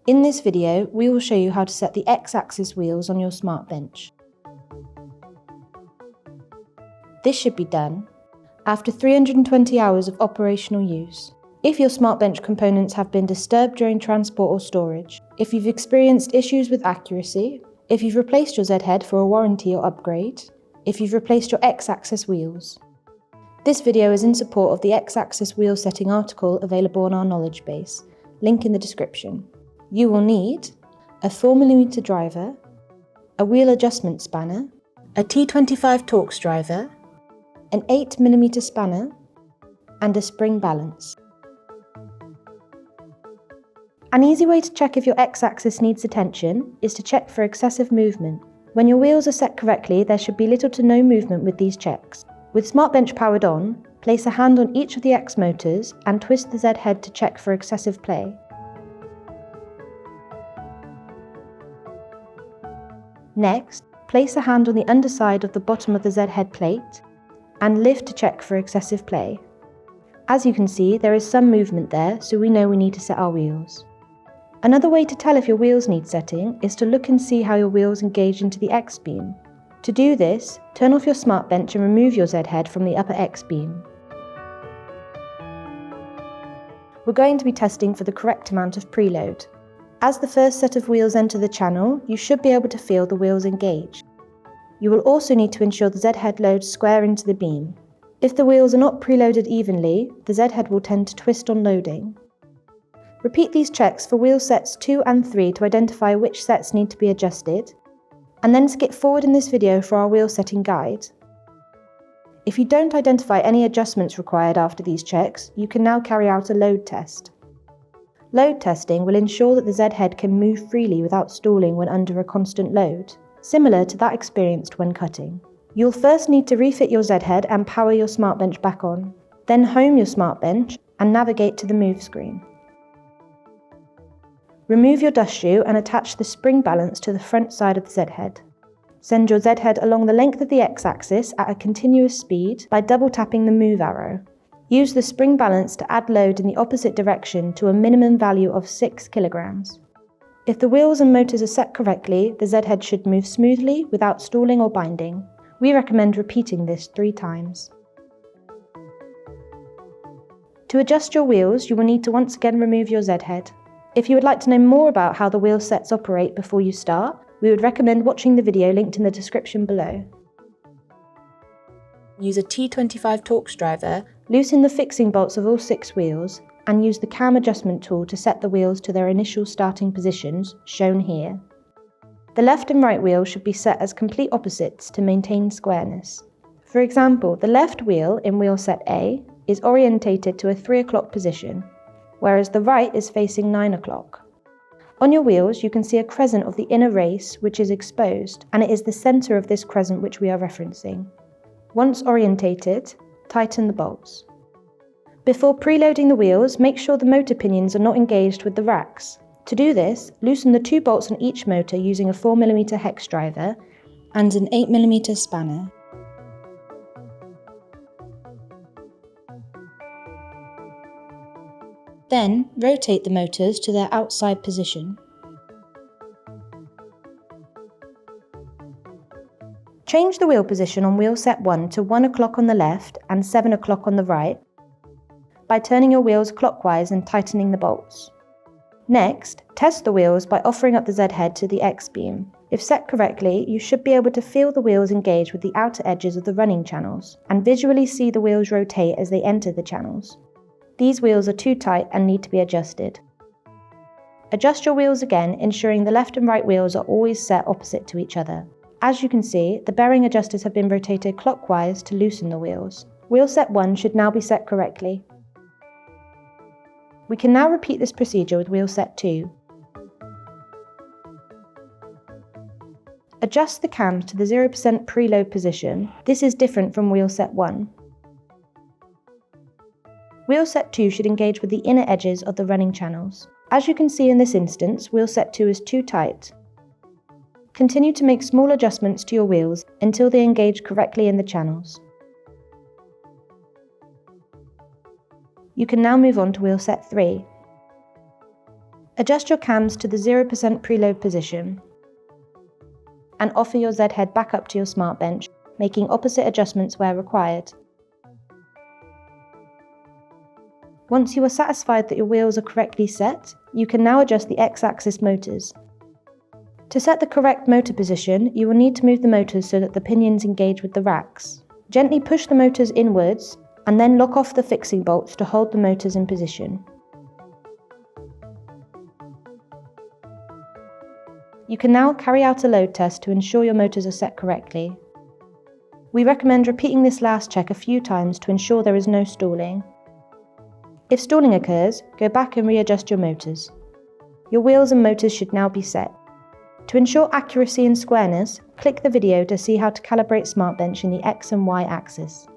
In this video, we will show you how to set the X-axis wheels on your SmartBench. This should be done after 320 hours of operational use. If your SmartBench components have been disturbed during transport or storage, if you've experienced issues with accuracy, if you've replaced your Z-head for a warranty or upgrade, if you've replaced your X-axis wheels. This video is in support of the X-axis wheel setting article available on our knowledge base, link in the description. You will need a 4mm driver, a wheel adjustment spanner, a T25 Torx driver, an 8mm spanner, and a spring balance. An easy way to check if your X-axis needs attention is to check for excessive movement. When your wheels are set correctly, there should be little to no movement with these checks. With SmartBench powered on, place a hand on each of the X motors and twist the Z head to check for excessive play. Next, place a hand on the underside of the bottom of the Z head plate and lift to check for excessive play. As you can see, there is some movement there, so we know we need to set our wheels. Another way to tell if your wheels need setting is to look and see how your wheels engage into the X-beam. To do this, turn off your SmartBench and remove your Z head from the upper X-beam. We're going to be testing for the correct amount of preload. As the first set of wheels enter the channel, you should be able to feel the wheels engage. You will also need to ensure the Z-head loads square into the beam. If the wheels are not preloaded evenly, the Z-head will tend to twist on loading. Repeat these checks for wheel sets 2 and 3 to identify which sets need to be adjusted, and then skip forward in this video for our wheel setting guide. If you don't identify any adjustments required after these checks, you can now carry out a load test. Load testing will ensure that the Z-head can move freely without stalling when under a constant load, similar to that experienced when cutting. You'll first need to refit your Z-head and power your SmartBench back on. Then home your SmartBench and navigate to the move screen. Remove your dust shoe and attach the spring balance to the front side of the Z-head. Send your Z-head along the length of the X-axis at a continuous speed by double tapping the move arrow. Use the spring balance to add load in the opposite direction to a minimum value of 6 kg. If the wheels and motors are set correctly, the Z-head should move smoothly without stalling or binding. We recommend repeating this 3 times. To adjust your wheels, you will need to once again remove your Z-head. If you would like to know more about how the wheel sets operate before you start, we would recommend watching the video linked in the description below. Use a T25 Torx driver, loosen the fixing bolts of all 6 wheels, and use the cam adjustment tool to set the wheels to their initial starting positions, shown here. The left and right wheel should be set as complete opposites to maintain squareness. For example, the left wheel in wheel set A is orientated to a 3 o'clock position, whereas the right is facing 9 o'clock. On your wheels, you can see a crescent of the inner race which is exposed, and it is the centre of this crescent which we are referencing. Once orientated, tighten the bolts. Before preloading the wheels, make sure the motor pinions are not engaged with the racks. To do this, loosen the 2 bolts on each motor using a 4mm hex driver and an 8mm spanner. Then, rotate the motors to their outside position. Change the wheel position on wheel set 1 to 1 o'clock on the left and 7 o'clock on the right by turning your wheels clockwise and tightening the bolts. Next, test the wheels by offering up the Z-head to the X-beam. If set correctly, you should be able to feel the wheels engage with the outer edges of the running channels and visually see the wheels rotate as they enter the channels. These wheels are too tight and need to be adjusted. Adjust your wheels again, ensuring the left and right wheels are always set opposite to each other. As you can see, the bearing adjusters have been rotated clockwise to loosen the wheels. Wheel set 1 should now be set correctly. We can now repeat this procedure with wheel set 2. Adjust the cams to the 0% preload position. This is different from wheel set 1. Wheel set 2 should engage with the inner edges of the running channels. As you can see in this instance, wheel set 2 is too tight. Continue to make small adjustments to your wheels until they engage correctly in the channels. You can now move on to wheel set 3. Adjust your cams to the 0% preload position and offer your Z head back up to your smart bench, making opposite adjustments where required. Once you are satisfied that your wheels are correctly set, you can now adjust the X-axis motors. To set the correct motor position, you will need to move the motors so that the pinions engage with the racks. Gently push the motors inwards and then lock off the fixing bolts to hold the motors in position. You can now carry out a load test to ensure your motors are set correctly. We recommend repeating this last check a few times to ensure there is no stalling. If stalling occurs, go back and readjust your motors. Your wheels and motors should now be set. To ensure accuracy and squareness, click the video to see how to calibrate SmartBench in the X and Y axis.